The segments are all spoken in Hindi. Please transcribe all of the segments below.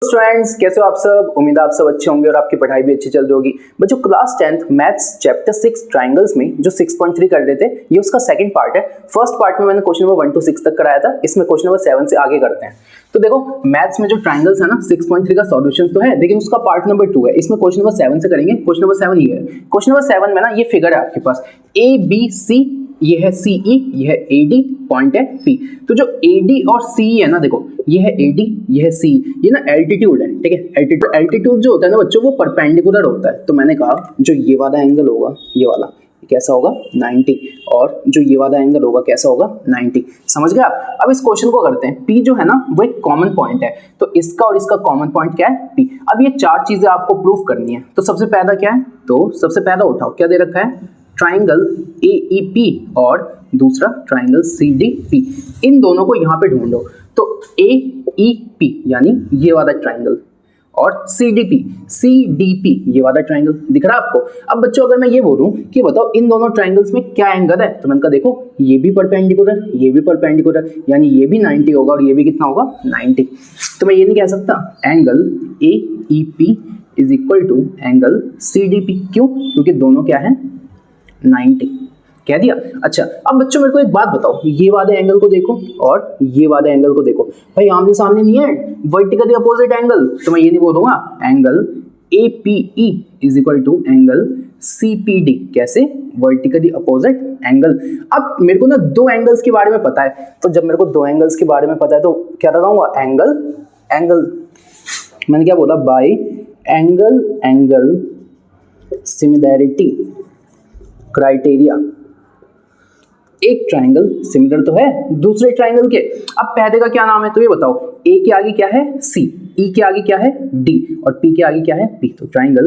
स्टूडेंट्स, कैसे हो आप सब। उम्मीद है आप सब अच्छे होंगे और आपकी पढ़ाई भी अच्छी चल रही होगी। बच्चों class 10th maths chapter 6 triangles में जो 6.3 कर रहे थे, ये उसका सेकंड पार्ट है। फर्स्ट पार्ट में मैंने क्वेश्चन नंबर 1 to 6 तक कराया था, इसमें क्वेश्चन नंबर 7 से आगे करते हैं। तो देखो मैथ्स में जो ट्रायंगल्स है ना 6.3 का सॉल्यूशन तो है, लेकिन उसका पार्ट नंबर 2 है। इसमें क्वेश्चन नंबर 7 से करेंगे। क्वेश्चन नंबर 7 ये है। क्वेश्चन नंबर 7 में ना ये फिगर है आपके पास ए बी सी, ये है CE, ये है AD, पॉइंट है P। तो जो AD और CE है ना, देखो ये है AD, ये है CE, ये ना एल्टीट्यूड है, ठीक है। एल्टीट्यूड जो होता है ना बच्चों, वो परपेंडिकुलर होता है। तो मैंने कहा जो ये वाला एंगल होगा, ये वाला कैसा होगा 90, और जो ये वाला एंगल होगा कैसा होगा 90। समझ गए आप। अब इस क्वेश्चन को करते हैं। P जो है ना वो एक कॉमन पॉइंट है, तो इसका और इसका कॉमन पॉइंट क्या है P। अब ये चार चीजें आपको प्रूफ करनी है। तो सबसे पहला क्या है, तो सबसे पहला उठाओ क्या दे रखा है, ट्राइंगल AEP और दूसरा ट्राइंगल CDP। इन दोनों को यहां पे ढूंढो। तो AEP यानी ये वाला ट्राइंगल और CDP ये वाला ट्राइंगल दिख रहा है आपको। अब बच्चों अगर मैं ये बोलूं कि बताओ इन दोनों ट्राइंगल्स में क्या एंगल है, तो मैंने कहा देखो ये भी परपेंडिकुलर, ये भी परपेंडिकुलर, यानी ये भी 90 होगा और ये भी कितना होगा 90। तो मैं ये नहीं कह सकता angle AEP is equal to angle CDP। क्यों? क्योंकि दोनों क्या है 90। कह दिया। अच्छा अब बच्चों मेरे को एक बात बताओ, ये वाले एंगल को देखो और ये वाले एंगल को देखो। भाई आमने सामने नहीं है, वर्टिकली अपोजिट एंगल। तो मैं ये नहीं बोलूंगा angle APE is equal to angle CPD। कैसे? Vertically opposite angle. अब मेरे को ना दो एंगल्स के बारे में पता है, तो जब मेरे को दो एंगल्स के बारे में पता है तो क्या लगाऊंगा एंगल मैंने क्या बोला, बाय एंगल सिमिलैरिटी क्राइटेरिया। एक ट्राइंगल सिमिलर तो है दूसरे ट्राइंगल के। अब पहले का क्या नाम है तो ये बताओ, A के आगे क्या है C, E के आगे क्या है D और P के आगे क्या है P। तो triangle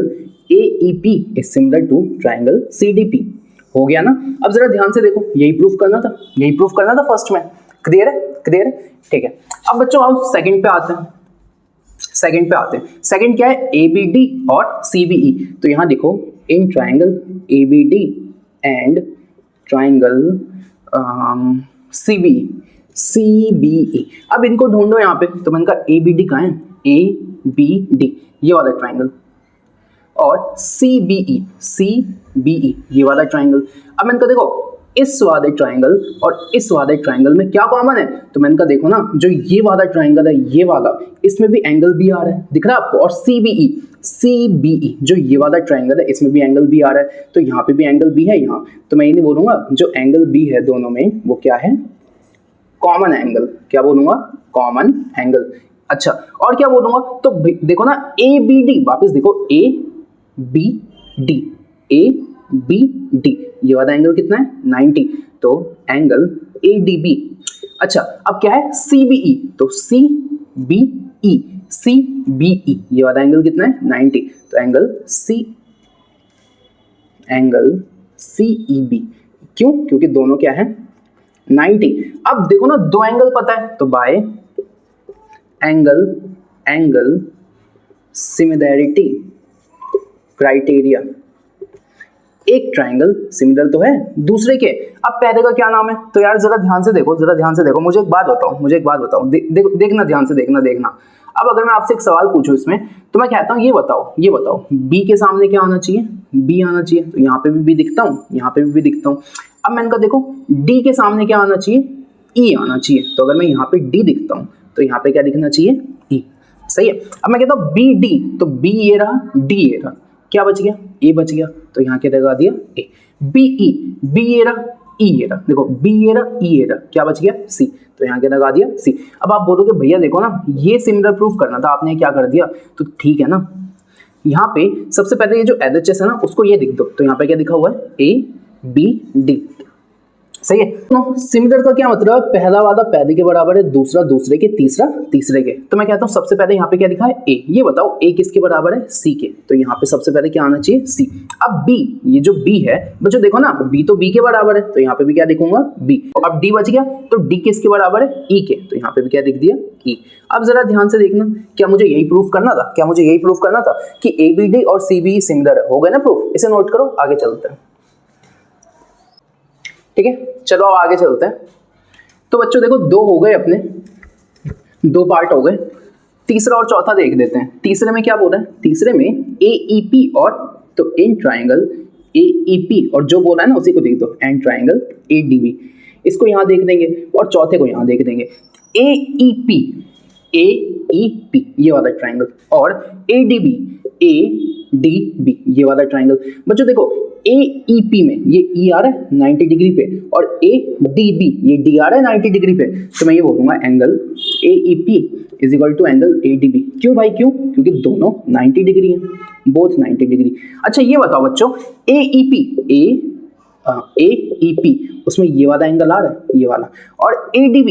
AEP is similar to triangle CDP। हो गया ना। अब जरा ध्यान से देखो, यही प्रूफ करना था फर्स्ट में। क्लियर है ठीक है। अब बच्चों आओ सेकंड पे आते हैं। सेकंड क्या है, ABD और CBE। तो यहां देखो in triangle ABD and triangle CBE। अब इनको ढूंढो यहाँ पे। तो मैंने कहा ABD कहाँ है, ABD ये वाला ट्राइंगल, और CBE ये वाला ट्राइंगल। अब मैंने कहा देखो इस वाले ट्राइंगल और इस वाले ट्राइंगल में क्या कॉमन है। तो मैंने कहा देखो ना, जो ये वाला ट्राइंगल है ये वाला, इसमें भी एंगल भी आ रहा है, दिख रहा है आपको। और CBE जो ये वाला ट्राइंगल है इसमें भी एंगल भी आ रहा है, तो यहाँ पे भी एंगल भी है यहाँ। तो मैं ये नहीं बोलूंगा जो एंगल भी है दोनों में वो क्या है, कॉमन एंगल। क्या बोलूंगा, कॉमन एंगल। अच्छा और क्या बोलूंगा, तो देखो ना ABD, वापस देखो ABD ये वाला एंगल कितना है 90, तो एंगल ADB। अच्छा अब क्या है CBE, तो CBE ये वाला एंगल कितना है 90, तो एंगल CEB। क्यों? क्योंकि दोनों क्या है 90। अब देखो ना दो एंगल पता है, तो बाय एंगल सिमिलैरिटी क्राइटेरिया एक ट्राइंगल सिमिलर तो है दूसरे के। अब पहले का क्या नाम है, तो यार जरा ध्यान से देखो। मुझे एक बात बताओ, देखना ध्यान से देखना। अब अगर मैं आपसे एक सवाल पूछूं इसमें, तो मैं कहता हूं ये बताओ B के सामने क्या आना चाहिए, B आना चाहिए। तो यहाँ पे भी B दिखता हूँ, यहाँ पे भी B दिखता हूँ। अब मैंने कहा देखो D के सामने क्या आना चाहिए, E आना चाहिए। तो अगर मैं यहाँ पे D दिखता हूँ तो यहाँ पे क्या दिखना चाहिए E। सही है। अब मैं कहता हूँ BD, तो B ये रहा, D ये रहा, क्या बच गया, A बच गया। तो यहाँ क्या लगा दिया A। BE, B ये रहा, E ये रहा, देखो B ये रहा, E ये रहा, क्या बच गया C। तो यहाँ क्या लगा दिया C। अब आप बोलोगे भैया देखो ना ये सिमिलर प्रूफ करना था, आपने क्या कर दिया। तो ठीक है ना, यहाँ पे सबसे पहले ये जो LHS है ना उसको ये लिख दो। तो यहाँ पे क्या लिखा हुआ है ABD। सही है। तो सिमिलर का क्या मतलब, पहला वाला पहले के बराबर है, दूसरा दूसरे के, तीसरा तीसरे के। तो मैं कहता हूँ सबसे पहले यहाँ पे क्या लिखा है A। ये बताओ A किसके बराबर है, C के। तो यहाँ पे सबसे पहले क्या आना चाहिए C। अब B, ये जो B है बच्चों देखो ना, B तो B के बराबर है, तो यहाँ पे भी क्या लिखूंगा B। अब D बच गया, तो D किसके बराबर है E के। तो यहाँ पे भी क्या लिख दिया E। अब जरा ध्यान से देखना, क्या मुझे यही प्रूफ करना था कि ABD और CBE सिमिलर है। हो गया ना प्रूफ। इसे नोट करो, आगे चलते हैं। ठीक है चलो अब आगे चलते हैं। तो बच्चों देखो दो हो गए अपने, दो पार्ट हो गए। तीसरा और चौथा देख देते हैं। तीसरे में क्या बोल रहा है, तीसरे में AEP और तो एंड ट्राइंगल AEP और जो बोला है ना उसी को देख दो, एंड ट्राइंगल ADB, इसको यहाँ देख देंगे और चौथे को यहाँ देख देंगे। AEP ये वाला ट्राइंगल और ADB ये वाला ट्राइंगल। बच्चों देखो AEP में ये E आ रहा है 90 डिग्री पे और ADB ये D आ रहा है 90 डिग्री पे, तो मैं ये बोलूंगा angle AEP is equal to angle ADB। क्यों भाई क्यों? क्योंकि दोनों 90 डिग्री हैं, बोथ 90 डिग्री। अच्छा ये बताओ बच्चों AEP उसमें ये वाला एंगल आ रहा है, ये वाला, और ADB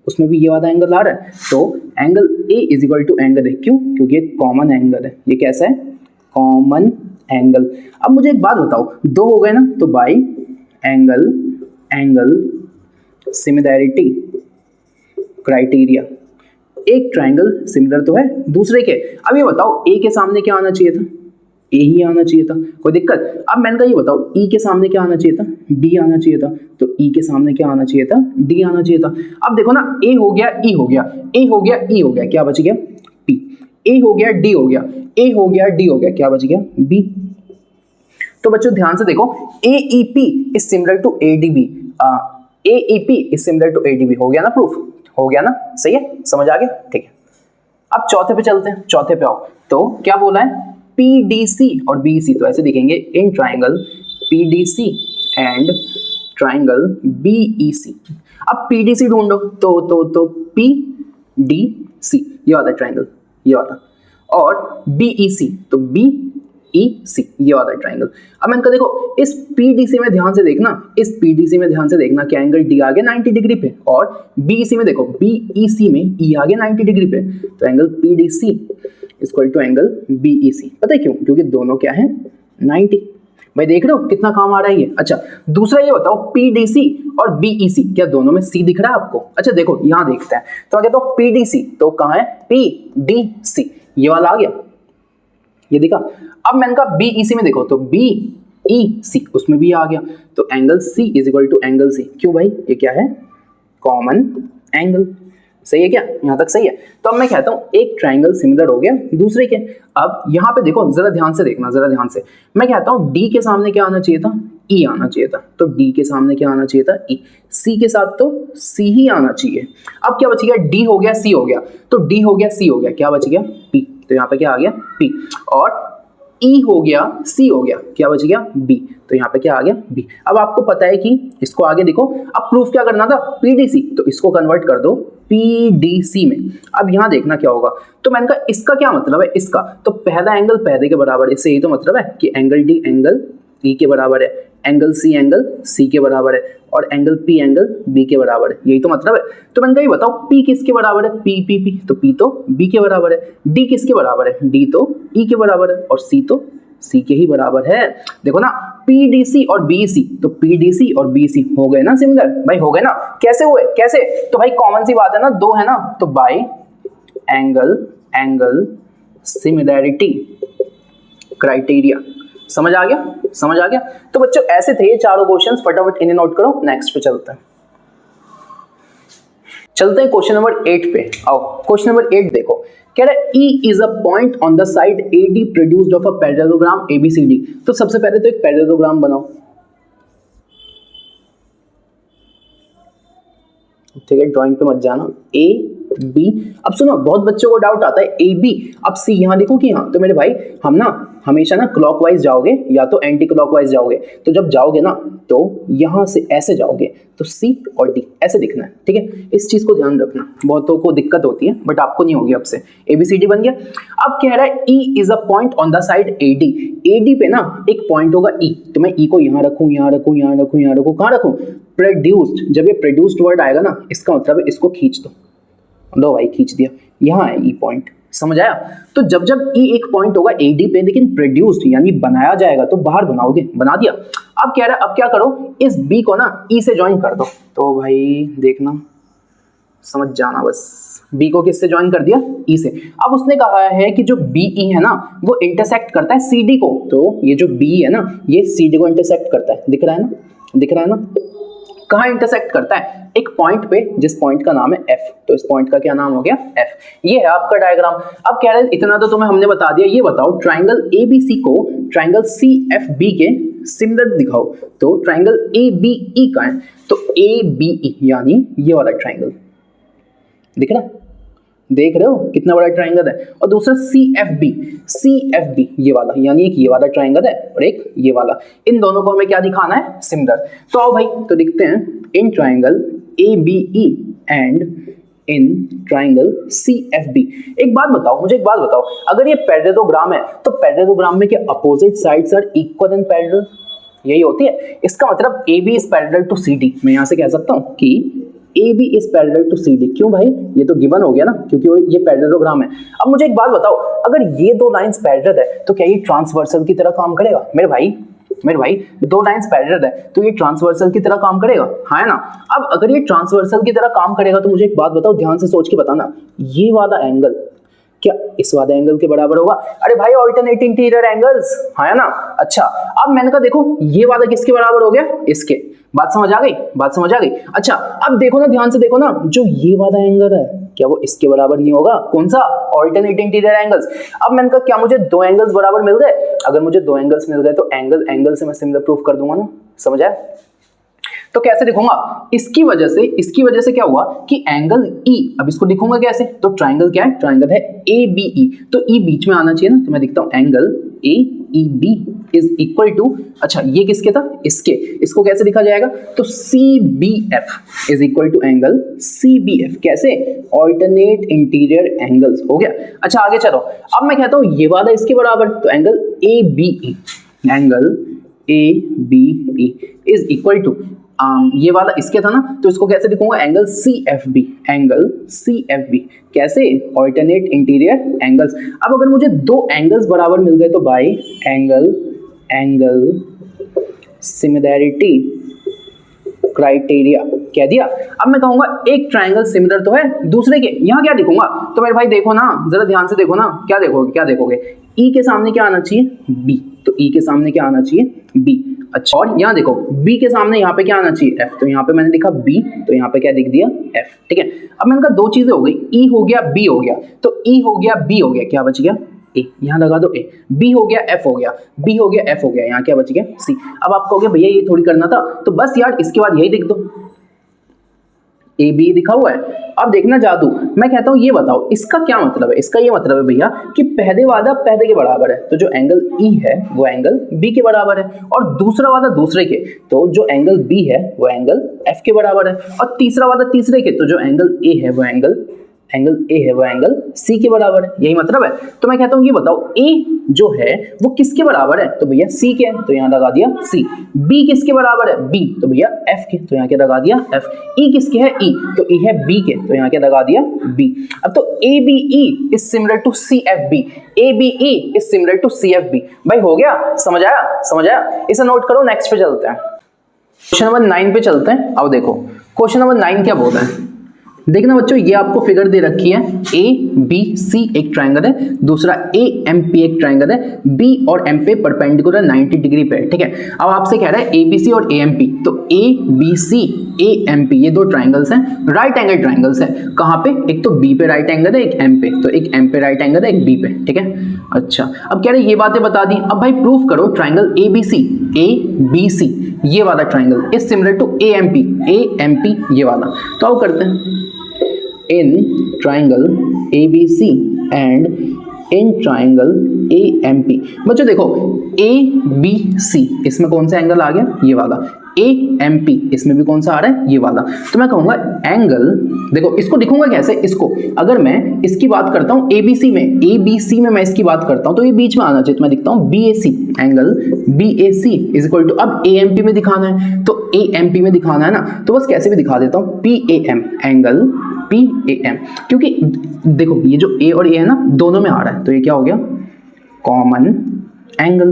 उसमें भी ये वाला एंगल आ रहा है, तो angle A is equal to angle है। क्यों? क्योंकि ये कॉमन एंगल है। ये कैसा है? Common angle. अब मुझे एक बात बताओ, दो हो गए ना, तो बाई एंगल सिमिलैरिटी क्राइटेरिया, एक ट्राइंगल सिमिलर तो है दूसरे के। अब ये बताओ A के सामने क्या आना चाहिए था? A ही आना चाहिए था, कोई दिक्कत? अब मैंने कहा ये बताओ E के सामने क्या आना चाहिए था? D आना चाहिए था, तो E के सामने क्या आना चाहिए था? D आना चाहिए था। अब देखो ना, A हो गया E हो गया, A हो गया E हो गया, क्या बच गया? P। A हो गया D हो गया, A हो गया D हो गया, क्या बच गया? B। तो बच्चों ध्यान से देखो, AEP is similar to ADB, AEP is similar to ADB, हो गया ना प्रूफ? हो गया ना? सही है, समझ आ गया? ठीक है। अब चौथे पे चलते हैं, चौथे पे आओ। तो क्या बोला है? PDC और BEC, तो ऐसे दिखेंगे in triangle PDC and triangle BEC। अब PDC ढूंढो, तो PDC ये वाला ट्राइंगल, ये वाला, और BEC तो BEC ये वाला ट्राइंगल। अब मैंने कहा देखो इस PDC में ध्यान से देखना, इस PDC में ध्यान से देखना कि एंगल D आ गया 90 डिग्री पे, और BEC में देखो BEC में E आ गया 90 डिग्री पे, तो angle PDC equal to angle BEC। पता है क्यों? क्योंकि दोनों क्या है? 90। भाई देख रहे हो कितना काम आ रहा है ये। अच्छा दूसरा ये बताओ, PDC और BEC क्या दोनों में C दिख रहा है आपको? अच्छा देखो यहाँ देखते हैं, तो मैं कहता हूँ PDC, तो कहाँ है? PDC ये वाला आ गया, ये दिखा। अब मैंने कहा BEC में देखो, तो BEC उसमें भी आ गया, तो angle C is equal to angle C। क्यों भाई? ये क्या है? Common angle. सही है क्या? यहाँ तक सही है। तो अब मैं कहता हूँ एक ट्राइंगल सिमिलर हो गया दूसरे के। अब यहाँ पे देखो जरा ध्यान से देखना, जरा ध्यान से। मैं कहता हूँ D के सामने क्या आना चाहिए था? E आना चाहिए था, तो D के सामने क्या आना चाहिए था? E। C के साथ तो C ही आना चाहिए। अब क्या बच गया? D हो गया C हो गया, तो D हो गया C हो गया, क्या बच गया? P। तो यहाँ पे क्या आ गया? P। और E हो गया C हो गया, क्या बच गया? B। तो यहाँ पे क्या आ गया? B। अब आपको पता है कि इसको आगे देखो, अब प्रूफ क्या करना था? PDC, तो इसको कन्वर्ट कर दो PDC में। अब यहाँ देखना क्या होगा, तो मैंने कहा इसका क्या मतलब है? इसका तो पहला एंगल पहले के बराबर है, इससे यही तो मतलब है कि एंगल D एंगल E के बराबर है, एंगल C एंगल C के बराबर है, और एंगल P एंगल B के बराबर है, यही तो मतलब है। तो मैंने कहा ये बताओ P किसके बराबर है? P, तो P तो B के बराबर है, D किसके बराबर है? D तो E के बराबर है, और C तो C के ही बराबर है। देखो ना PDC और BEC, तो PDC और BEC हो गए ना सिमिलर? भाई हो गए ना? कैसे हुए? कैसे? तो भाई कॉमन सी बात है ना, दो है ना, तो बाय एंगल सिमिलैरिटी क्राइटेरिया। समझ आ गया? समझ आ गया? तो बच्चों ऐसे थे ये चारों क्वेश्चंस, फटाफट इन्हें नोट करो। नेक्स्ट पे चलते हैं। चलते हैं क्वेश्चन नंबर 8 पे। आओ क्वेश्चन नंबर 8 देखो, कह रहा है E is a point on the side AD produced of a parallelogram ABCD। तो सबसे पहले तो एक पैरेललोग्राम बनाओ, ठीक है, ड्राइंग पे मत जाना। AB, अब सुनो बहुत बच्चों को डाउट आता है AB, अब C यहाँ देखो कि यहाँ, तो मेरे भाई हम ना हमेशा ना क्लॉकवाइज जाओगे या तो एंटी क्लॉकवाइज जाओगे, तो जब जाओगे ना तो यहाँ से ऐसे जाओगे, तो C और D ऐसे दिखना है, ठीक है, इस चीज को ध्यान रखना। बहुतों को दिक्कत होती है बट आपको नहीं होगी, अब से ABCD बन गया। अब कह रहा है E is a point on the side AD पे ना एक पॉइंट होगा E, तो मैं E को यहाँ रखूँ, यहाँ रखूँ, यहाँ रखूँ, यहाँ रखूँ, कहाँ रखूँ? प्रोड्यूस्ड, जब ये प्रोड्यूस्ड वर्ड आएगा ना इसका मतलब है इसको खींच दो, लो भाई खींच दिया, यहाँ है E पॉइंट। समझ आया? तो जब जब E एक पॉइंट होगा AD पे लेकिन प्रोड्यूस्ड यानी बनाया जाएगा, तो बाहर बनाओगे, बना दिया। अब कह रहा है अब क्या करो, इस B को ना E से ज्वाइन कर दो, तो भाई देखना समझ जाना बस, B को किससे ज्वाइन कर दिया? E से। अब उसने कहा है कि जो BE है ना वो इंटरसेक्ट करता है CD को, तो ये जो BE है ना ये CD को इंटरसेक्ट करता है, दिख रहा है ना, दिख रहा है ना। कहाँ इंटरसेक्ट करता है? एक पॉइंट पे, जिस पॉइंट का नाम है F, तो इस पॉइंट का क्या नाम हो गया? F। ये है आपका डायग्राम। अब कह रहे हैं इतना तो तुम्हें हमने बता दिया, ये बताओ ट्राइंगल ABC को ट्राइंगल CFB के सिमिलर दिखाओ। तो ट्राइंगल ABE का है, तो ABE यानी ये वाला ट्राइंगल दिख रहा है, देख रहे हो कितना बड़ा ट्राइंगल है। और दूसरा CFB ये वाला, यानी एक ये वाला ट्राइंगल है और एक ये वाला, इन दोनों को हमें क्या दिखाना है? सिमिलर। तो आओ भाई तो दिखते हैं in triangle ABE and in triangle CFB। एक बात बताओ, मुझे एक बात बताओ, अगर ये पैरेललोग्राम है तो पैरेललोग्राम में क्या opposite sides are equal and parallel? यही होती है। इसका मतलब AB is parallel to CD। मैं यहां से कह सकता हूं कि AB is parallel to CD। क्यों भाई? ये तो गिवन हो गया ना, क्योंकि ये पैरेललोग्राम है। अब मुझे एक बात बताओ, अगर ये दो लाइंस पैरेलल है तो क्या ये ट्रांसवर्सल की तरह काम करेगा? मेरे भाई दो लाइंस पैरेलल है तो ये ट्रांसवर्सल की तरह काम करेगा, हाँ ना? अब अगर ये ट्रांसवर्सल की तरह काम करेगा तो मुझे एक बात बताओ, ध्यान से सोच के बताना, ये वाला एंगल क्या इस वाले एंगल के बराबर होगा? अरे भाई ऑल्टरनेट इंटीरियर एंगल्स, है ना? अच्छा, अब मैंने कहा देखो ये वाला किसके बराबर हो गया? इसके। बात समझ आ गई? अच्छा, अब देखो ना, ध्यान से देखो ना, जो ये वाला एंगल है क्या वो इसके बराबर नहीं होगा? कौन सा? Alternate interior angles. अब मैंने कहा क्या मुझे दो एंगल्स बराबर मिल गए? अगर मुझे दो एंगल्स मिल गए तो एंगल से मैं सिमिलर प्रूफ कर दूंगा ना, समझ आया? तो कैसे दिखूंगा? इसकी वजह से क्या हुआ कि एंगल E, अब इसको दिखूंगा कैसे? तो ट्राइंगल क्या है? ट्राइंगल है ABE, तो E बीच में आना चाहिए ना, तो मैं दिखता हूं angle AEB is equal to, अच्छा ये किसके था? इसके। इसको कैसे लिखा जाएगा? तो CBF is equal to angle CBF। कैसे? Alternate interior angles. हो गया। अच्छा आगे चलो, अब मैं कहता हूं ये वाला इसके बराबर, तो angle ABE is equal to ये वाला इसके था ना, तो इसको कैसे लिखूंगा? Angle CFB। कैसे? Alternate interior angles. अब अगर मुझे दो एंगल्स बराबर मिल गए तो बाय एंगल सिमिलैरिटी क्राइटेरिया कह दिया। अब मैं कहूंगा एक ट्राइंगल सिमिलर तो है दूसरे के, यहां क्या लिखूंगा? तो मेरे भाई देखो ना, जरा ध्यान से देखो ना, क्या देखोगे? E के सामने क्या आना चाहिए? B। तो E के सामने क्या आना चाहिए? B। अच्छा, और यहाँ देखो B के सामने यहाँ पे क्या आना चाहिए? F। तो यहाँ पे मैंने लिखा B, तो यहाँ पे क्या लिख दिया? F। ठीक है। अब मैंने कहा दो चीजें हो गई, E हो गया B हो गया, तो E हो गया B हो गया, क्या बच गया? A। यहाँ लगा दो A। B हो गया F हो गया, B हो गया F हो गया, यहाँ क्या बच गया? C। अब आप कहोगे भैया ये थोड़ी करना था, तो बस यार इसके बाद यही लिख दो, AB लिखा हुआ है। अब देखना जादू, मैं कहता हूं ये बताओ इसका क्या मतलब है? इसका ये मतलब है भैया कि पहले वाला पहले के बराबर है, तो जो एंगल E है वो एंगल B के बराबर है, और दूसरा वाला दूसरे के, तो जो एंगल B है वो एंगल F के बराबर है, और तीसरा वाला तीसरे के, तो जो एंगल A है वो एंगल C के बराबर है। यही मतलब है। तो मैं कहता हूं ये बताओ A जो है वो किसके बराबर है? तो भैया C के, तो यहाँ लगा दिया C। B किसके बराबर है? B, तो भैया F के, तो यहाँ क्या लगा दिया? F। E किसके है? E, तो E है B के, तो यहाँ क्या लगा दिया? B। अब तो ABE is similar to CFB, ABE is similar to CFB। भाई हो गया? समझ आया? इसे नोट करो, नेक्स्ट पे चलते हैं। क्वेश्चन नंबर 9 पे चलते हैं। अब देखो क्वेश्चन नंबर 9 क्या बोलता है, देखना बच्चों, ये आपको फिगर दे रखी है, ABC एक ट्रायंगल है, दूसरा AMP एक ट्रायंगल है, B और M पे परपेंडिकुलर 90 डिग्री पे, ठीक है। अब आपसे कह रहा है ABC और AMP, तो ABC AMP ये दो ट्रायंगल्स हैं, राइट एंगल ट्रायंगल्स है। कहाँ पे? एक तो B पे राइट एंगल है, एक M पे, तो एक M पे राइट एंगल है, एक B पे, ठीक है। अच्छा, अब कह रहे ये बातें बता दी, अब भाई प्रूफ करो ट्रायंगल ABC ये वाला triangle is similar to AMP ये वाला। तो अब करते हैं, in triangle ABC and in triangle AMP। बच्चों देखो ABC इसमें कौन सा एंगल आ गया? ये वाला। AMP इसमें भी कौन सा आ रहा है? ये वाला। तो मैं कहूंगा एंगल, देखो इसको दिखूंगा कैसे? इसको अगर मैं इसकी बात करता हूं ABC में मैं इसकी बात करता हूं तो ये बीच में आना चाहिए, तो मैं दिखता हूं BAC, angle BAC is equal to, अब AMP में दिखाना है तो AMP में दिखाना है ना, तो बस कैसे भी दिखा देता हूं, PAM, एंगल PAM, क्योंकि देखो ये जो A और A है ना दोनों में आ रहा है, तो ये क्या हो गया? कॉमन एंगल,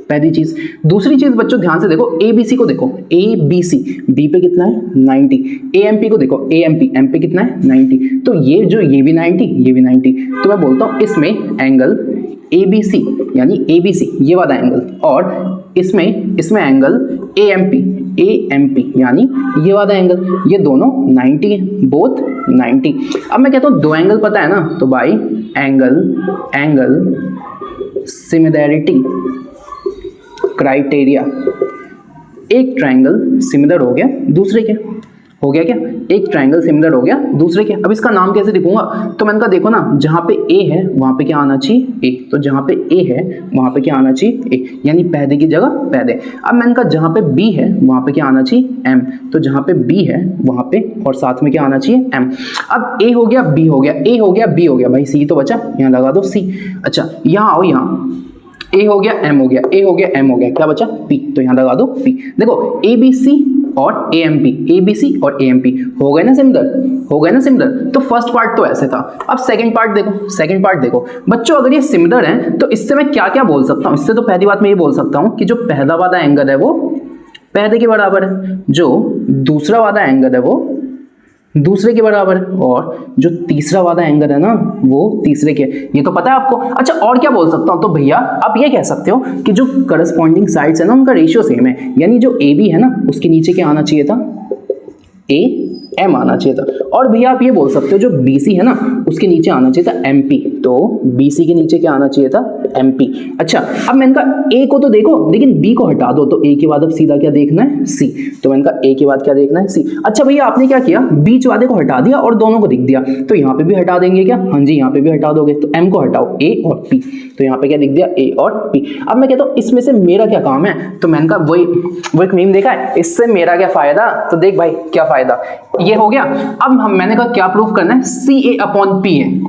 पहली चीज। दूसरी चीज बच्चों ध्यान से देखो, ABC को देखो, ABC B पे कितना है? 90। AMP को देखो, AMP M पे कितना है? 90। तो ये भी 90, ये भी 90, तो मैं बोलता हूं इसमें एंगल ABC यानी ABC ये वाला एंगल, और इसमें एंगल AMP यानी ये वाला एंगल, ये दोनों 90 है, बोथ 90। अब मैं कहता हूँ दो एंगल पता है ना, तो बाई एंगल सिमिलैरिटी क्राइटेरिया एक ट्रायंगल सिमिलर हो गया दूसरे के, हो गया क्या, एक ट्रायंगल सिमिलर हो गया दूसरे के। अब इसका नाम कैसे लिखूंगा, तो मैंने कहा देखो ना, जहाँ पे A है वहाँ पे क्या आना चाहिए A, तो जहाँ पे A है वहाँ पे क्या आना चाहिए A, यानी पहले की जगह पहले। अब मैंने कहा जहाँ पे B है वहाँ पे क्या आना चाहिए M, तो जहाँ पे B है वहाँ पे और साथ में क्या आना चाहिए M। अब A हो गया B हो गया, A हो गया B हो गया, भाई C तो बचा, यहाँ लगा दो C। अच्छा यहाँ आओ, यहाँ A हो गया M हो गया, A हो गया M हो गया, क्या बचा P, तो यहाँ लगा दो P। देखो ABC और AMP, ABC और AMP हो गए ना सिमिलर, तो फर्स्ट पार्ट तो ऐसे था। अब सेकंड पार्ट देखो बच्चों, अगर ये सिमिलर है तो इससे मैं क्या क्या बोल सकता हूँ। इससे तो पहली बात मैं ये बोल सकता हूँ कि जो पहला वाला एंगल है वो पहले के बराबर है, जो दूसरा वाला एंगल है वो दूसरे के बराबर है, और जो तीसरा वाला एंगल है ना वो तीसरे के, ये तो पता है आपको। अच्छा और क्या बोल सकता हूँ, तो भैया आप ये कह सकते हो कि जो करस्पॉन्डिंग साइड्स है ना उनका रेशियो सेम है, यानी जो AB है ना उसके नीचे क्या आना चाहिए था AM आना चाहिए था। और भैया आप ये बोल सकते हो जो BC है ना उसके नीचे आना चाहिए था MP, तो BC के नीचे क्या आना चाहिए था MP। अच्छा अब मैंने कहा A को तो देखो लेकिन B को हटा दो, तो A के बाद अब सीधा क्या देखना है C, तो मैंने कहा A के बाद क्या देखना है C। अच्छा भैया आपने क्या किया, बीच वाले को हटा दिया और दोनों को दिख दिया, तो यहाँ पे भी हटा देंगे क्या, हाँ जी यहाँ पे भी हटा दोगे, तो M को हटाओ A और P, तो यहाँ पे क्या दिख दिया A और P। अब मैं कहता हूँ इसमें से मेरा क्या काम है, तो मैंने कहा वो एक मीम देखा है, इससे मेरा क्या फायदा, तो देख भाई क्या फायदा, ये हो गया। अब मैंने कहा क्या प्रूफ करना है, CA अपॉन P है,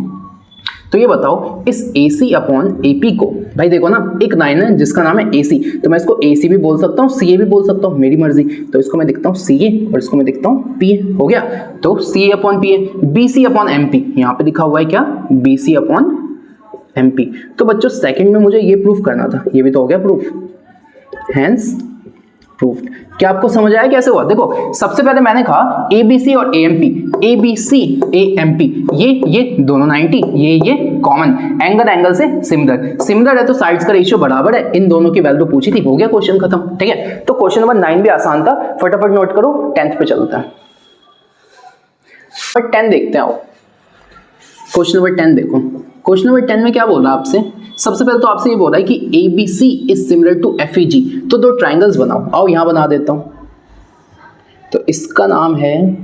तो ये बताओ इस AC अपॉन AP को, भाई देखो ना एक लाइन है जिसका नाम है AC, तो मैं इसको AC भी बोल सकता हूँ CA भी बोल सकता हूँ, मेरी मर्जी। तो इसको मैं दिखता हूँ CA और इसको मैं दिखता हूँ PA, हो गया। तो CA upon PA, BC upon MP, यहाँ पे लिखा हुआ है क्या BC अपॉन MP। तो बच्चों सेकंड में मुझे ये प्रूफ करना था, ये भी तो हो गया प्रूफ, हेंस प्रूव्ड। क्या आपको समझ आया कैसे हुआ? देखो सबसे पहले मैंने कहा ABC और ABC AMP ये दोनों 90, ये कॉमन, एंगल से सिमिलर है तो साइड्स का रेशियो बराबर है, इन दोनों की वैल्यू पूछी थी, हो गया क्वेश्चन खत्म। ठीक है, तो क्वेश्चन नंबर 9 भी आसान था, फटाफट नोट करो, 10th पे चलता है। पर 10 देखते हैं, क्वेश्चन नंबर 10 देखो। क्वेश्चन नंबर 10 में क्या बोल रहा है आपसे, सबसे पहले तो आपसे ये बोल रहा है कि ABC is similar to FEG, तो दो ट्राइंगल्स बनाओ। आओ यहां बना देता हूं, तो इसका नाम है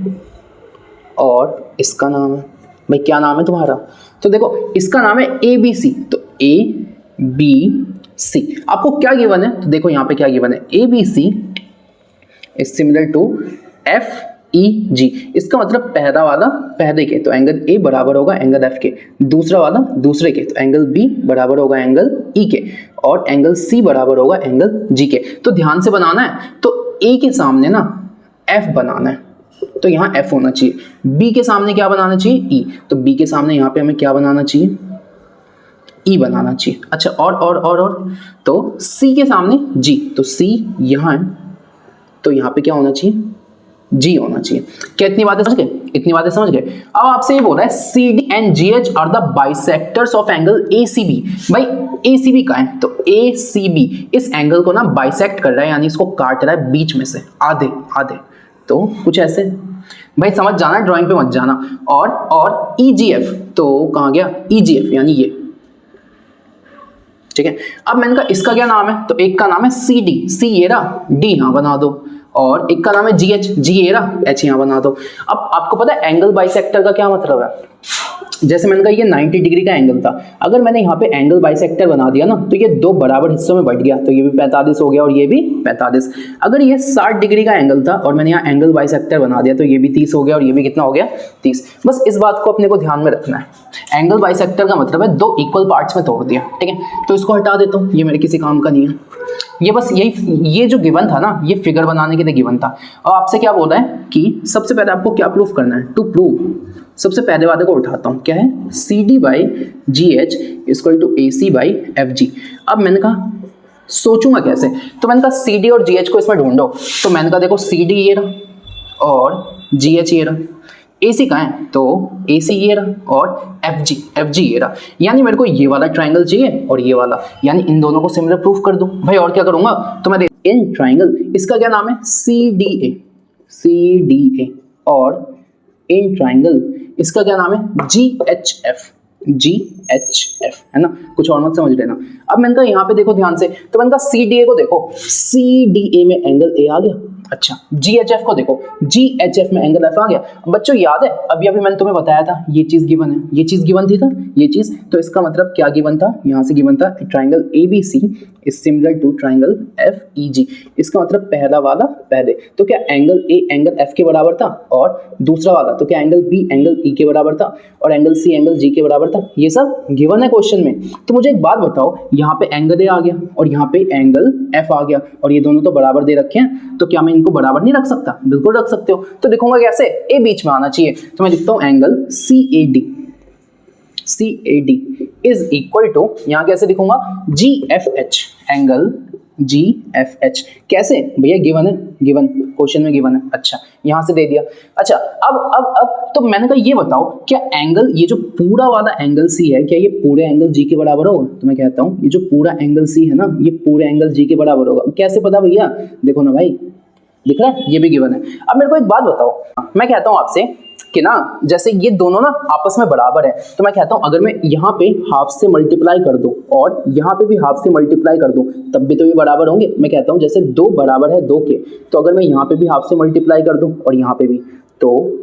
और इसका नाम है, भाई क्या नाम है तुम्हारा? तो देखो इसका नाम है ABC, तो ABC आपको क्या गिवन है, तो देखो यहां पे क्या गिवन है, ABC is similar to FEG, इसका मतलब पहला वाला पहले के, तो एंगल A बराबर होगा एंगल F के, दूसरा वाला दूसरे के, तो एंगल B बराबर होगा एंगल E के, और एंगल C बराबर होगा एंगल G के। तो ध्यान से बनाना है, तो A के सामने ना F बनाना है, तो यहाँ F होना चाहिए, B के सामने क्या बनाना चाहिए E, तो B के सामने यहाँ पे हमें क्या बनाना चाहिए E बनाना चाहिए। अच्छा और तो C के सामने G, तो C यहाँ है, तो यहाँ पे क्या होना चाहिए G होना चाहिए। क्या इतनी बातें समझ गए? इतनी बातें समझ गए। अब आपसे ये बोल रहा है CD and GH are the bisectors of angle ACB। भाई ACB का है, तो ACB इस एंगल को ना बाइसेक्ट कर रहा है, यानी इसको काट रहा है बीच में से आधे, तो कुछ ऐसे। भाई समझ जाना, ड्राइंग पे मत जाना। और EGF, तो कहाँ गया EGF, यानी ये, ठीक है। अब मैंने कहा इसका क्या नाम है, तो एक का नाम है CD, C ये रहा, D यहाँ बना दो, और एक का नाम है GH, G ये रहा, H यहाँ बना दो। अब आपको पता है एंगल बाइसेक्टर का क्या मतलब है, जैसे मैंने कहा ये 90 डिग्री का एंगल था, अगर मैंने यहाँ पे एंगल बाइसेक्टर बना दिया ना, तो ये दो बराबर हिस्सों में बढ़ गया, तो ये भी 45 हो गया और ये भी 45। अगर ये 60 डिग्री का एंगल था और मैंने यहाँ एंगल बाइसेक्टर बना दिया, तो ये भी 30 हो गया और ये भी कितना हो गया 30। बस इस बात को अपने को ध्यान में रखना है, एंगल बाइसेक्टर का मतलब है दो इक्वल पार्ट्स में तोड़ दिया, ठीक है। तो इसको हटा देता हूँ, ये मेरे किसी काम का नहीं है, ये बस ये जो गिवन था ना, ये फिगर बनाने के लिए गिवन था। और आपसे क्या बोल रहा है कि सबसे पहले आपको क्या प्रूफ करना है, टू प्रूव, सबसे पहले वाले को उठाता हूँ, क्या है CD by GH equal to AC by FG। अब मैंने कहा सोचूंगा कैसे, तो मैंने कहा CD और GH को इसमें ढूंढो, तो मैंने कहा देखो CD ये रहा और GH ये रहा, AC कहाँ है, तो AC ये रहा और FG ये रहा, यानी मेरे को ये वाला ट्राइंगल चाहिए और ये वाला, यानी इन दोनों को सिमिलर प्रूफ कर दूं भाई। और क्या करूंगा, तो मैं इन ट्राइंगल, इसका क्या नाम है, CDA और इन ट्राइंगल इसका क्या नाम है, GHF है ना, कुछ और मत समझ लेना। अब मैंने कहा यहाँ पे देखो ध्यान से, तो मैंने कहा CDA को देखो, CDA में एंगल A आ गया, अच्छा GHF को देखो, GHF में एंगल F आ गया। बच्चों याद है अभी मैंने तुम्हें बताया था ये चीज गिवन है, ये चीज गिवन थी था, ये चीज, तो इसका मतलब क्या गिवन था, यहाँ से गिवन था triangle ABC is similar to triangle FEG। इसका मतलब पहला वाला पहले, तो क्या एंगल A एंगल F के बराबर था, और दूसरा वाला तो क्या एंगल B एंगल E के बराबर था, और एंगल C एंगल G के बराबर था। ये सब गिवन है क्वेश्चन में। तो मुझे एक बात बताओ, यहाँ पे एंगल A आ गया और यहाँ पे एंगल F आ गया, और ये दोनों तो बराबर दे रखे हैं, तो क्या मैं इनको बराबर नहीं रख सकता, बिल्कुल रख सकते हो। तो लिखूंगा कैसे, A बीच में आना चाहिए, तो मैं लिखता हूं angle CAD is equal to, यहां कैसे लिखूंगा, GFH एंगल GFH। कैसे भैया, गिवन है, गिवन क्वेश्चन में गिवन है, अच्छा यहां से दे दिया। अच्छा अब तो मैंने कहा ये बताओ, क्या एंगल, ये जो पूरा वाला एंगल C है, क्या ये पूरे एंगल G के बराबर होगा, तो मैं कहता हूं ये जो पूरा एंगल C है ना, ये पूरे एंगल G के बराबर होगा। कैसे पता भैया, देखो ना भाई, दिख रहा है, ये भी गिवन है। अब मेरे को एक बात बताओ, मैं कहता हूं आपसे कि ना, जैसे ये दोनों ना आपस में बराबर है, तो मैं कहता हूं अगर मैं यहाँ पे हाफ से मल्टीप्लाई कर दूं और यहाँ पे भी हाफ से मल्टीप्लाई कर दूं, तब भी तो ये बराबर होंगे। मैं कहता हूं जैसे दो बराबर है दो के, तो अगर मैं यहाँ पे भी हाफ से मल्टीप्लाई कर दूं और यहाँ पे भी, तो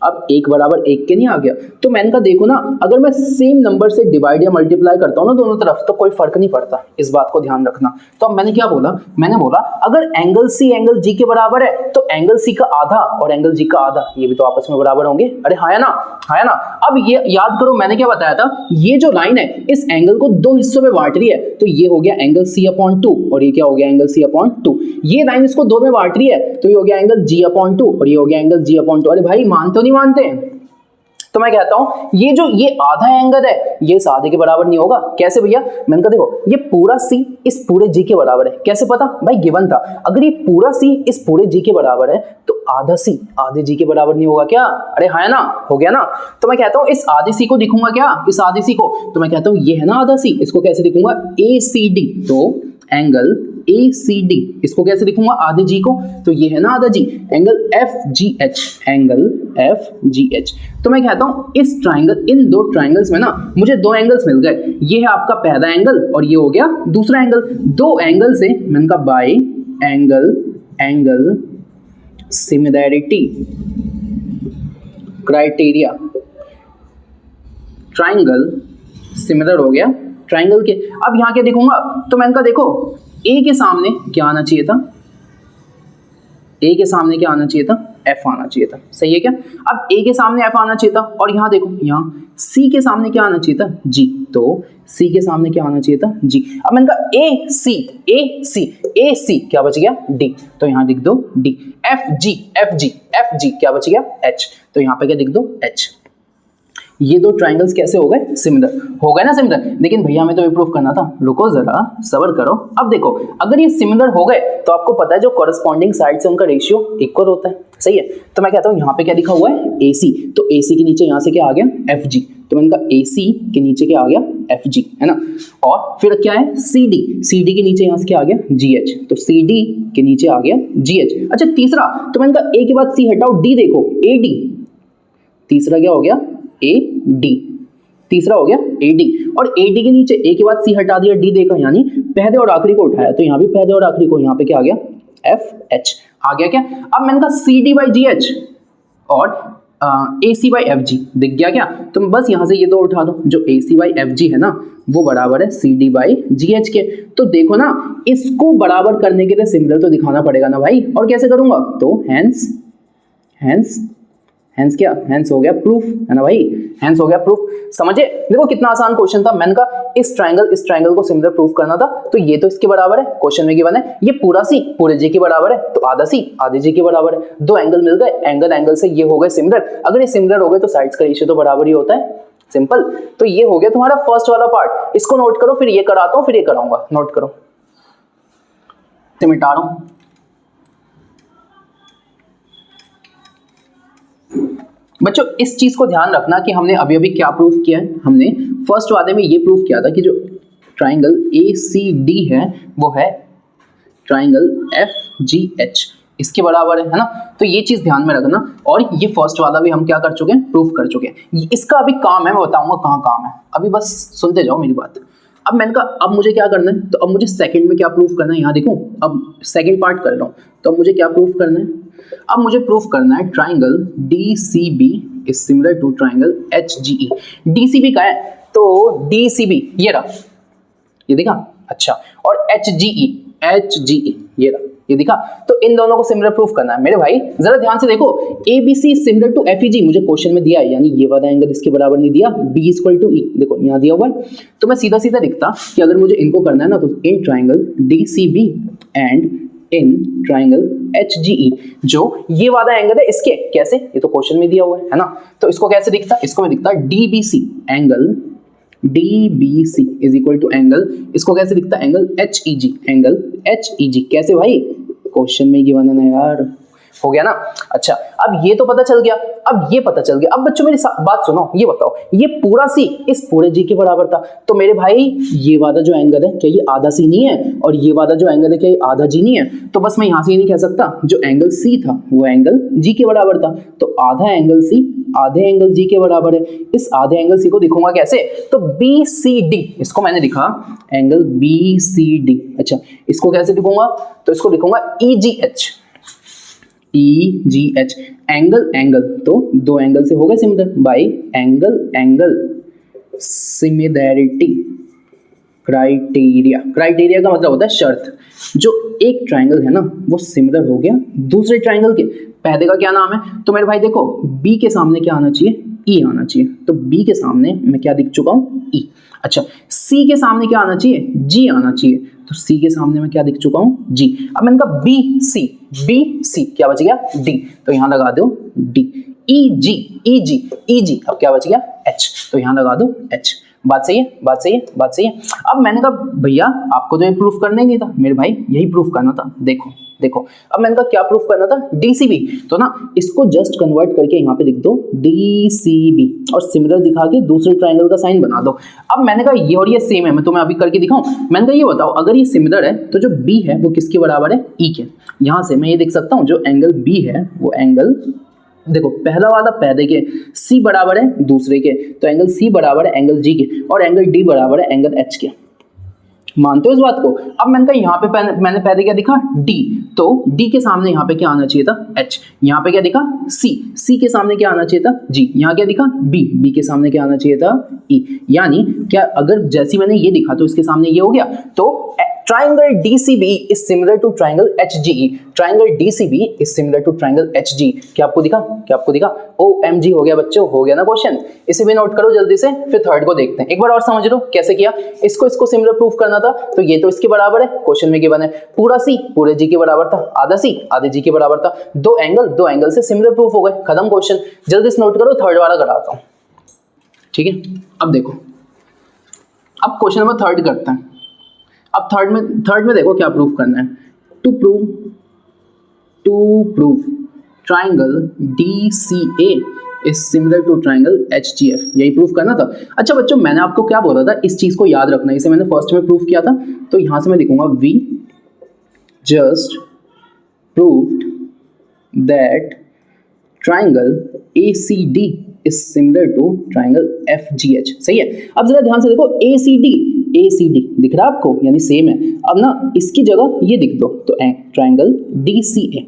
अब एक बराबर एक के नहीं आ गया। तो मैंने कहा देखो ना, अगर मैं सेम नंबर से डिवाइड या मल्टीप्लाई करता हूं ना दोनों तरफ, तो कोई फर्क नहीं पड़ता, इस बात को ध्यान रखना। तो अब मैंने क्या बोला, मैंने बोला अगर एंगल C एंगल G के बराबर है, तो एंगल C का आधा और एंगल G का आधा, ये भी तो आपस में बराबर होंगे। अरे हाँ है ना, हाँ है ना। अब ये याद करो मैंने क्या बताया था, ये जो लाइन है इस एंगल को दो हिस्सों में बांट रही है, तो ये हो गया एंगल C/2 और ये क्या हो गया, एंगल C/2। ये लाइन इसको दो में बांट रही है, तो ये हो गया एंगल G/2 और ये हो गया एंगल G/2। अरे भाई मानते हो नहीं मानते, तो मैं कहता हूं ये आधा एंगल है, ये इस आधे के बराबर नहीं होगा। कैसे भैया, मैंने कहा देखो ये पूरा C इस पूरे G के बराबर है। कैसे पता भाई, गिवन था, अगर ये पूरा C इस पूरे G के बराबर है, तो आधा C आधे G के बराबर नहीं होगा क्या। अरे हाँ है ना, हो गया ना। तो मैं कहता हूं इस आधे C को दिखूंगा क्या, इस आधे C को, तो मैं कहता हूं ये है ना आधा C, इसको कैसे दिखूंगा, ACD। तो एंगल ACD इसको कैसे दिखूंगा, आधे G को, तो ये है ना आधा G, angle FGH angle FGH। तो मैं कहता हूं इस ट्राइंगल, इन दो ट्राइंगल्स में ना मुझे दो एंगल्स मिल गए, ये है आपका पहला एंगल और ये हो गया दूसरा एंगल। दो एंगल से मैंने कहा bye angle similarity criteria, triangle similar हो गया ट्राइंगल के। अब यहां क्या देखूंगा, तो मैंने कहा देखो A के सामने क्या आना चाहिए था, A के सामने क्या आना चाहिए था, F आना चाहिए था, सही है क्या। अब A के सामने F आना चाहिए था, और यहाँ देखो यहाँ C के सामने क्या आना चाहिए था, G। तो C के सामने क्या आना चाहिए था, G। अब मैंने कहा AC क्या बच गया, D, तो यहाँ लिख दो D। FG क्या बच गया, H, तो यहाँ पे क्या लिख दो, H। ये दो ट्राइंगल्स कैसे हो गए, सिमिलर हो गए ना, सिमिलर। लेकिन भैया हमें तो ये प्रूफ करना था, रुको जरा सब्र करो। अब देखो अगर ये सिमिलर हो गए, तो आपको पता है जो कॉरस्पॉन्डिंग साइड से उनका रेशियो इक्वल होता है, सही है। तो मैं कहता हूं यहाँ पे क्या लिखा हुआ है, AC, तो AC के नीचे यहाँ से क्या आ गया, FG, तो मैंने कहा AC के नीचे क्या आ गया, FG, है ना। और फिर क्या है, CD के नीचे यहाँ से क्या आ गया, GH, तो CD के नीचे आ गया GH। अच्छा तीसरा, तो मैंने कहा A के बाद C हटाओ, D देखो, AD, तीसरा क्या हो गया, AD, तीसरा हो गया AD, और AD के नीचे A के बाद C हटा दिया, D देखा, यानी पहले और आखिरी को उठाया, तो यहाँ भी पहले और आखिरी को, यहाँ पे क्या आ गया, FH आ गया क्या। अब मैंने कहा CD/GH और AC/FG दिख गया क्या, तो बस यहाँ से ये दो उठा दो, जो AC/FG है ना वो बराबर है CD/GH के। तो देखो ना, इसको बराबर करने के लिए सिमिलर तो दिखाना पड़ेगा ना भाई, और कैसे करूंगा, तो हेंस क्या, हेंस हो गया प्रूफ, है ना भाई, हेंस हो गया प्रूफ। समझे, देखो कितना आसान क्वेश्चन था। मैंने कहा इस ट्रायंगल को सिमिलर प्रूफ करना था, तो ये तो इसके बराबर है, क्वेश्चन में गिवन है, ये पूरा C पूरे G के बराबर है, तो आधा C आधे G के बराबर है। दो एंगल मिल गए, एंगल से ये हो गए सिमिलर। अगर ये सिमिलर हो गए तो साइड्स का रेशियो तो बराबर ही होता है, सिंपल। तो ये हो गया तुम्हारा फर्स्ट वाला पार्ट, इसको नोट करो, फिर ये कराता हूं, फिर ये कराऊंगा, नोट करो, मिटा रहा हूं। बच्चों इस चीज को ध्यान रखना कि हमने अभी अभी क्या प्रूफ किया है। हमने फर्स्ट वादे में ये प्रूफ किया था कि जो ट्राइंगल ACD है वो है ट्राइंगल FGH इसके बराबर है ना। तो ये चीज ध्यान में रखना। और ये फर्स्ट वाला भी हम क्या कर चुके हैं, प्रूफ कर चुके हैं। इसका अभी काम है, मैं बताऊंगा कहाँ काम है, अभी बस सुनते जाओ मेरी बात। अब मैंने कहा अब मुझे क्या करना है, तो अब मुझे सेकंड में क्या प्रूफ करना है, यहाँ देखो अब सेकंड पार्ट कर रहा हूँ। तो अब मुझे क्या प्रूफ करना है, अब मुझे प्रूफ करना है triangle DCB is similar to triangle HGE। DCB का है तो DCB ये रहा, ये दिखा, अच्छा, और HGE ये रहा, ये दिखा। तो इन दोनों को सिमिलर प्रूफ करना है मेरे भाई। जरा ध्यान से देखो, ABC सिमिलर टू FEG मुझे क्वेश्चन में दिया है, यानी ये वाला एंगल इसके बराबर नहीं दिया, B इक्वल टू E, देखो यहाँ दिया हुआ है। तो मैं सीधा सीधा लिखता कि अगर मुझे इनको करना है ना, तो in triangle DCB and in triangle HGE, जो ये वाला एंगल है इसके कैसे, ये तो क्वेश्चन में दिया हुआ है ना। तो इसको कैसे दिखता, इसको मैं दिखता DBC angle DBC is equal to angle, इसको कैसे दिखता एंगल HEG, एंगल HEG कैसे भाई, क्वेश्चन में गिवन है ना यार, हो गया ना। अच्छा अब ये तो पता चल गया, अब ये पता चल गया। अब बच्चों मेरी बात सुनो, ये बताओ ये पूरा C इस पूरे G के बराबर था, तो मेरे भाई ये वाला जो एंगल है क्या ये आधा C नहीं है, और ये वाला जो एंगल है क्या ये आधा G नहीं है। तो बस मैं यहाँ से ये नहीं कह सकता जो एंगल C था वो एंगल G के बराबर था, तो आधा एंगल C आधे एंगल G के बराबर है। इस आधे एंगल C को दिखूंगा कैसे, तो BCD, इसको मैंने लिखा एंगल BCD। अच्छा इसको कैसे लिखूंगा, तो इसको लिखूंगा EGH एंगल, तो दो एंगल से हो गए similar by angle similarity criteria का मतलब होता है शर्त। जो एक ट्राइंगल है ना वो सिमिलर हो गया दूसरे ट्राइंगल के। पहले का क्या नाम है, तो मेरे भाई देखो B के सामने क्या आना चाहिए, E आना चाहिए, तो B के सामने मैं क्या दिख चुका हूँ, E। अच्छा C के सामने क्या आना चाहिए, G आना चाहिए, तो C के सामने मैं क्या दिख चुका हूँ, G। अब मैंने कहा BC क्या बच गया, D, तो यहाँ लगा दो D। EG अब क्या बच गया, H, तो यहाँ लगा दो H। बात सही है। अब मैंने कहा भैया आपको तो ये प्रूफ करना ही नहीं था मेरे भाई, यही प्रूफ करना था। देखो अब मैंने कहा क्या प्रूफ करना था, DCB, तो ना इसको जस्ट कन्वर्ट करके यहाँ पे लिख दो DCB और सिमिलर दिखा के दूसरे ट्राइंगल का साइन बना दो। अब मैंने कहा ये और ये सेम है, मैं तुम्हें अभी करके दिखाऊं। मैंने कहा ये बताओ अगर ये सिमिलर है तो जो B है वो किसके बराबर है, E के। यहाँ से मैं ये देख सकता हूँ जो एंगल B है वो एंगल, देखो पहला वाला पहले के C बराबर है दूसरे के, तो एंगल C बराबर है एंगल G के, और एंगल D बराबर है एंगल H के। मानते हो इस बात को। अब मैंने कहा यहाँ पे मैंने पहले क्या दिखा D, तो D के सामने यहाँ पे क्या आना चाहिए था H, यहाँ पे क्या दिखा C के सामने क्या आना चाहिए था G, यहाँ क्या दिखा B के सामने क्या आना चाहिए था E। यानी क्या अगर जैसी मैंने ये दिखा तो इसके सामने ये हो गया, तो triangle DCB is similar to triangle HGE, triangle DCB is similar to triangle HG। क्या आपको दिखा, OMG हो गया बच्चों, हो गया ना क्वेश्चन। इसे भी नोट करो जल्दी से, फिर थर्ड को देखते हैं। एक बार और समझ लो कैसे किया, इसको सिमिलर प्रूफ करना था, तो ये तो इसके बराबर है, क्वेश्चन में गिवन है पूरा C पूरे G के बराबर था, आधा C आधे G के बराबर था, दो एंगल से सिमिलर प्रूफ हो गए, खत्म क्वेश्चन। जल्दी से नोट करो, थर्ड वाला कराता हूं, ठीक है। अब देखो, अब क्वेश्चन नंबर थर्ड करते हैं। अब थर्ड में देखो क्या प्रूफ करना है, to prove triangle DCA is similar to triangle HGF, यही प्रूफ करना था। अच्छा बच्चों मैंने आपको क्या बोला था, इस चीज को याद रखना, इसे मैंने फर्स्ट में प्रूफ किया था, तो यहां से मैं लिखूंगा we just proved that triangle ACD is similar to triangle FGH। सही है। अब जरा ध्यान से देखो, ACD दिख रहा है आपको, यानी सेम है। अब ना इसकी जगह ये लिख दो, तो triangle DCA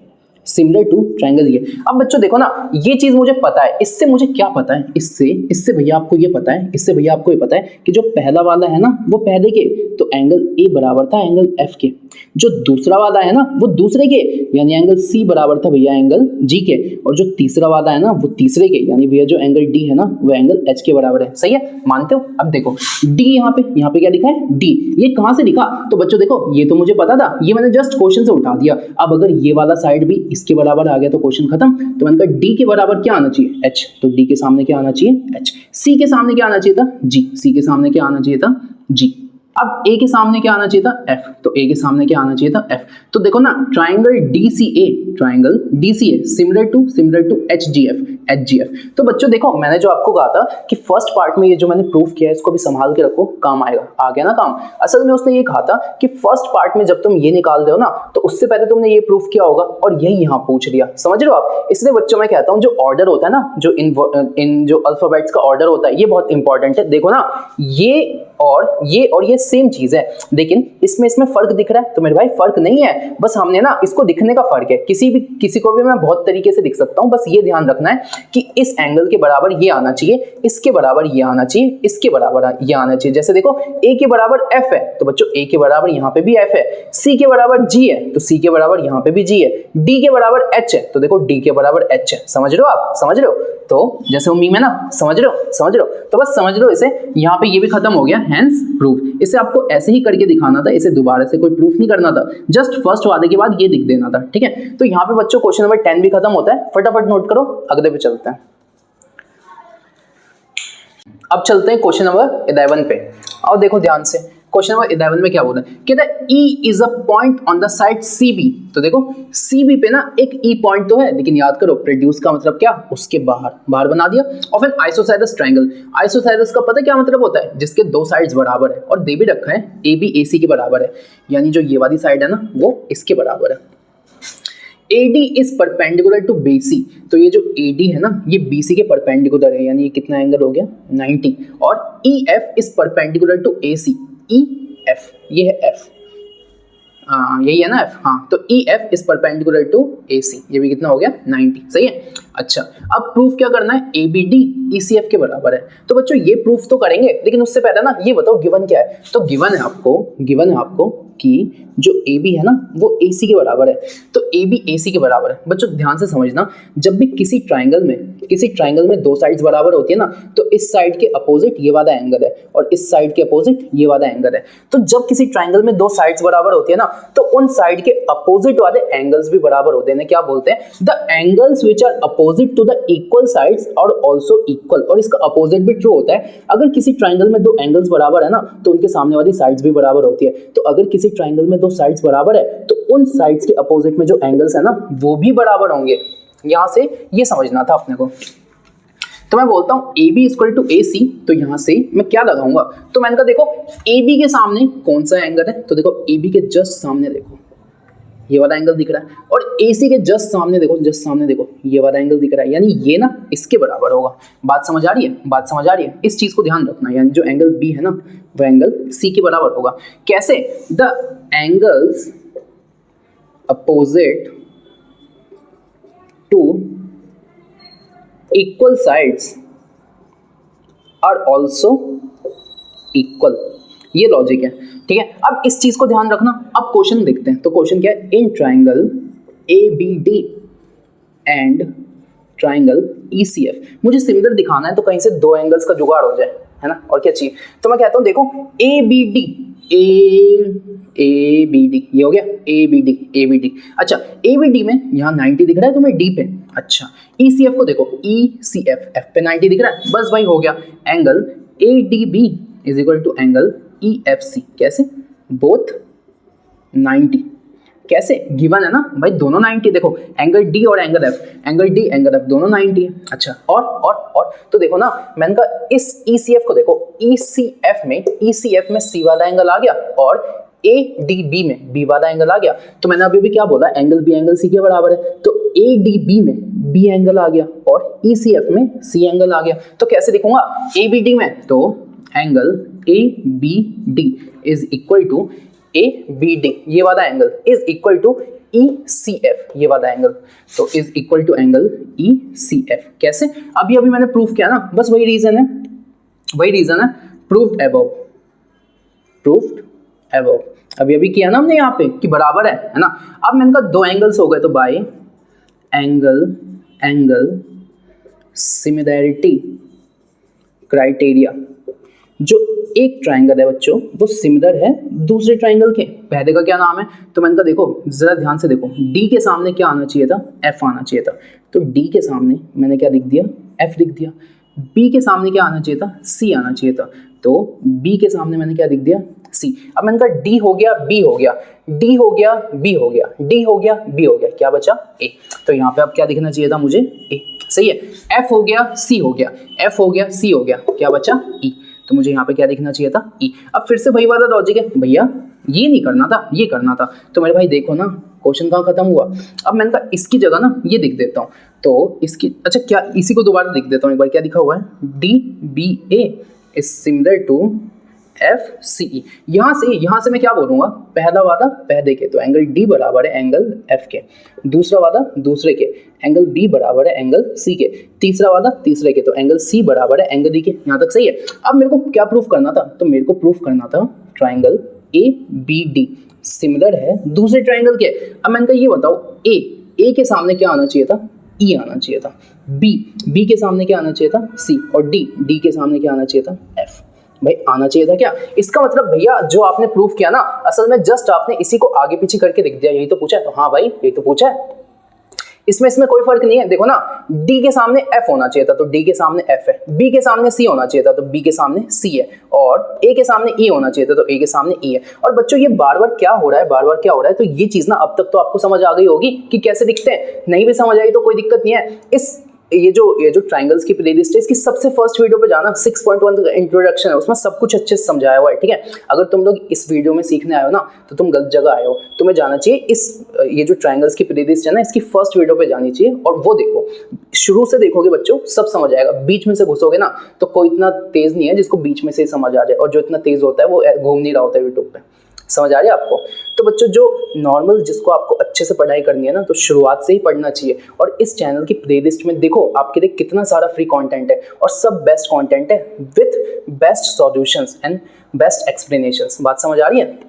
similar to triangle ये। अब बच्चों देखो ना, ये चीज मुझे पता है, इससे मुझे क्या पता है, इससे भैया आपको ये पता है, इससे भैया आपको ये पता है कि जो पहला वाला है ना वो पहले के, तो एंगल A बराबर था एंगल F के, जो दूसरा वाला है ना वो दूसरे के, यानी एंगल C बराबर था भैया एंगल G के, और जो तीसरा वाला है ना वो तीसरे के, यानी भैया जो एंगल D है ना वो एंगल H के बराबर है। सही है, मानते हो। अब देखो D यहाँ पे क्या लिखा है, D, ये कहाँ से लिखा, तो बच्चों देखो ये तो मुझे पता था, ये मैंने जस्ट क्वेश्चन से उठा दिया। अब अगर ये वाला साइड भी इसके बराबर आ गया तो क्वेश्चन खत्म। तो मैंने कहा D के बराबर क्या आना चाहिए, H, तो D के सामने क्या आना चाहिए H, C के सामने क्या आना चाहिए था G, C के सामने क्या आना चाहिए था G। अब ए के सामने क्या आना चाहिए था, एफ, तो ए के सामने क्या आना चाहिए था, एफ। तो देखो ना triangle DCA similar to HGF। तो बच्चों देखो मैंने जो आपको कहा था कि फर्स्ट पार्ट में ये जो मैंने प्रूफ किया है इसको भी संभाल के रखो, काम आएगा, आ गया ना काम। असल में उसने ये कहा था कि फर्स्ट पार्ट में जब तुम ये निकाल रहे हो ना तो उससे पहले तुमने ये प्रूफ किया होगा और यही यहाँ पूछ लिया, समझ रहे हो आप। इसलिए बच्चों मैं कहता हूँ जो ऑर्डर होता है ना, जो इन जो अल्फाबेट्स का ऑर्डर होता है ये बहुत इंपॉर्टेंट है। देखो ना ये और ये सेम चीज है, लेकिन इसमें फर्क दिख रहा है, तो मेरे भाई फर्क नहीं है, बस हमने ना इसको दिखने का फर्क है। किसी को भी मैं बहुत तरीके से दिख सकता हूं, बस ये ध्यान रखना है कि इस एंगल के बराबर ये आना चाहिए, इसके बराबर ये आना चाहिए, इसके बराबर ये आना चाहिए। जैसे देखो a के बराबर f है तो बच्चों a के बराबर यहाँ पे भी f है, c के बराबर g है तो c के बराबर यहाँ पे भी g है, d के बराबर h है तो देखो d के बराबर h है। समझ रहे हो आप, समझ रहे हो। तो जैसे मीम है ना, समझ रहे हो, तो बस समझ लो इसे। यहाँ पे ये भी खत्म हो गया, हेंस प्रूफ। इसे आपको ऐसे ही करके दिखाना था, इसे दोबारा से कोई प्रूफ नहीं करना था, जस्ट फर्स्ट वादे के बाद ये लिख देना था, ठीक है। तो यहाँ पे बच्चों क्वेश्चन नंबर 10 भी खत्म होता है, फटाफट नोट करो, अगले पे चलते हैं। अब चलते हैं क्वेश्चन नंबर 11 पे। और देखो ध्यान से, क्वेश्चन नंबर 11 में क्या बोला है, कहता है E is a point on the side CB। तो देखो CB पे ना एक E पॉइंट तो है, लेकिन याद करो प्रोड्यूस का मतलब क्या, उसके बाहर बना दिया। और फिर आइसोसेलेस ट्रायंगल, आइसोसेलेस का पता क्या मतलब होता है, जिसके दो साइड्स बराबर है, और दे भी रखा है AB AC के बराबर है, यानी जो ये वाली साइड है ना वो इसके बराबर है। AD is perpendicular to BC, तो ये जो AD है ना ये BC के परपेंडिकुलर है, यानी ये कितना एंगल हो गया 90। और EF is perpendicular to AC, EF ये है F, यही है ना F, हाँ। तो EF is perpendicular to AC, ये भी कितना हो गया 90, सही है। अच्छा अब प्रूफ क्या करना है, ABD ECF के बराबर है। तो बच्चों ये प्रूफ तो करेंगे, लेकिन उससे पहले ना ये बताओ गिवन क्या है। तो गिवन है आपको कि जो AB है ना वो AC के बराबर है, तो AB AC के बराबर है। बच्चों ध्यान से समझना, जब भी किसी ट्राइंगल में दो साइड्स बराबर होती है ना, तो इस साइड के अपोजिट ये वाला एंगल है और इस साइड के अपोजिट ये वाला एंगल है। तो जब किसी ट्राइंगल में दो साइड्स बराबर होती है ना, तो उन साइड के अपोजिट वाले एंगल्स भी बराबर होते हैं। क्या बोलते हैं, the angles which are opposite to the equal sides और ऑल्सो इक्वल। और इसका अपोजिट भी ट्रू होता है, अगर किसी ट्राइंगल में दो एंगल्स बराबर है ना तो उनके सामने वाली साइड्स भी बराबर होती है। तो अगर किसी ट्राइंगल में दो साइड्स बराबर है तो उन साइड्स के अपोजिट में जो एंगल्स है ना वो भी बराबर होंगे। यहां से ये समझना था अपने को। तो मैं बोलता हूं AB इक्वल टू AC, तो यहां से मैं क्या लगाऊंगा, तो मैंने कहा देखो AB के सामने कौन सा एंगल है, तो देखो AB के जस्ट सामने देखो ये वाला एंगल दिख रहा है, और AC के जस्ट सामने देखो ये वाला एंगल दिख रहा है, यानी ये ना इसके बराबर होगा। बात समझ आ रही है, इस चीज को ध्यान रखना, यानी जो एंगल B है ना वो एंगल C के बराबर होगा। कैसे, the angles opposite to equal sides are also equal, ये लॉजिक है, ठीक है। अब इस चीज को ध्यान रखना। अब क्वेश्चन देखते हैं, तो क्वेश्चन क्या है, in triangle ABD and triangle ECF, मुझे सिमिलर दिखाना है तो कहीं से दो एंगल्स का जुगाड़ हो जाए, है ना, और क्या चाहिए। तो मैं कहता हूं देखो ABD ये हो गया ABD। अच्छा ABD में यहाँ 90 दिख रहा है तुम्हें D पे। अच्छा ECF को देखो ECF F पे 90 दिख रहा है, बस भाई हो गया। Angle ADB is equal to angle EFC, कैसे, बोथ 90, कैसे, गिवन है ना भाई, दोनों 90। देखो एंगल D और एंगल F दोनों 90 है। अच्छा और तो देखो ना, मैंने कहा इस ECF को देखो, ECF में C वाला एंगल आ गया और ADB में B वाला एंगल आ गया। तो मैंने अभी भी क्या बोला, एंगल B एंगल C के बराबर है, तो ADB में B एंगल आ गया और ECF में C एंगल आ गया। तो कैसे लिखूंगा, ABD में तो angle ABD is equal to ABD ये वाला angle is equal to ECF ये वाला एंगल, तो is equal to angle ECF। कैसे, अभी मैंने प्रूफ किया ना, बस वही रीजन है, प्रूव्ड अबव। अभी किया ना हमने यहाँ पे कि बराबर है ना। अब मैंने कहा दो एंगल्स हो गए, तो बाय एंगल सिमिलैरिटी क्राइटेरिया, जो एक ट्राइंगल है बच्चों वो सिमिलर है दूसरे ट्राइंगल के। पहले का क्या नाम है, तो मैंने कहा देखो जरा ध्यान से देखो, D के सामने क्या आना चाहिए था, F आना चाहिए था, तो D के सामने मैंने क्या लिख दिया, F लिख दिया। B के सामने क्या आना चाहिए था, C आना चाहिए था, तो B के सामने मैंने क्या लिख दिया, सी। अब मैंने कहा डी हो गया, बी हो गया, डी हो गया, बी हो गया, डी हो गया, बी हो गया, क्या बचा ए। तो यहाँ पे अब क्या दिखना चाहिए था मुझे ए, सही है। एफ हो गया, सी हो गया, एफ हो गया, सी हो गया, क्या बचा ई। तो मुझे यहाँ पे क्या दिखना चाहिए था ई। अब फिर से वही वाला लॉजिक है, भैया ये नहीं करना था, ये करना था। तो मेरे भाई देखो ना क्वेश्चन कहाँ खत्म हुआ। अब मैंने कहा इसकी जगह ना ये लिख देता हूँ, तो इसकी अच्छा क्या इसी को दोबारा लिख देता हूँ एक बार, क्या लिखा हुआ है D B A is similar to F C E. यहाँ से मैं क्या बोलूँगा, पहला वाला पहले के, तो एंगल डी बराबर है एंगल एफ के, दूसरा वाला दूसरे के, एंगल बी बराबर है एंगल सी के, तीसरा वाला तीसरे के, तो एंगल सी बराबर है एंगल डी के। यहाँ तक सही है। अब मेरे को क्या प्रूफ करना था, तो मेरे को प्रूफ करना था triangle A B D similar है दूसरे ट्राइंगल के। अब मैंने कहा ये बताओ ए के सामने क्या आना चाहिए था, ई आना चाहिए था, बी के सामने क्या आना चाहिए था, सी, और डी के सामने क्या आना चाहिए था, एफ। भाई आना चाहिए था क्या। इसका मतलब भैया जो आपने प्रूफ किया ना, असल में जस्ट आपने इसी को आगे पीछे करके लिख दिया, यही तो पूछा है। तो हाँ भाई यही तो पूछा है, इसमें कोई फर्क नहीं है। देखो ना D के सामने F होना चाहिए था, तो D के सामने F है, B के सामने C होना चाहिए था, तो B के सामने C है, और A के सामने E होना चाहिए था, तो A के सामने E है। और बच्चों ये बार बार क्या हो रहा है, बार बार क्या हो रहा है, तो ये चीज ना अब तक तो आपको समझ आ गई होगी कि कैसे दिखते हैं। नहीं भी समझ आई तो कोई दिक्कत नहीं है। ये जो ट्राइंगल्स की प्लेलिस्ट है, इसकी सबसे फर्स्ट वीडियो पे जाना, 6.1 इंट्रोडक्शन है, उसमें सब कुछ अच्छे से समझाया हुआ है, ठीक है। अगर तुम लोग इस वीडियो में सीखने आए हो ना, तो तुम गलत जगह आए हो। तुम्हें जाना चाहिए ये जो ट्राइंगल्स की प्लेलिस्ट है ना, इसकी फर्स्ट वीडियो पे जानी चाहिए, और वो देखो, शुरू से देखोगे बच्चों सब समझ आएगा। बीच में से घुसोगे ना तो कोई इतना तेज नहीं है जिसको बीच में से समझ आ जाए, और जो इतना तेज होता है वो घूम नहीं रहा होता है यूट्यूब पे। समझ आ रही है आपको। तो बच्चों जो नॉर्मल जिसको आपको अच्छे से पढ़ाई करनी है ना, तो शुरुआत से ही पढ़ना चाहिए। और इस चैनल की प्लेलिस्ट में देखो आपके लिए कितना सारा फ्री कंटेंट है, और सब बेस्ट कंटेंट है with best solutions and best explanations. बात समझ आ रही है।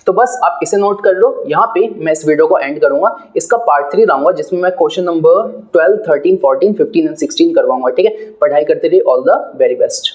तो बस आप इसे नोट कर लो। यहाँ पे मैं इस वीडियो को एंड करूंगा, इसका पार्ट 3 लाऊंगा, जिसमें मैं क्वेश्चन नंबर 12, 13, 14, 15 एंड 16 करवाऊंगा, ठीक है। पढ़ाई करते रहिए। All the very best.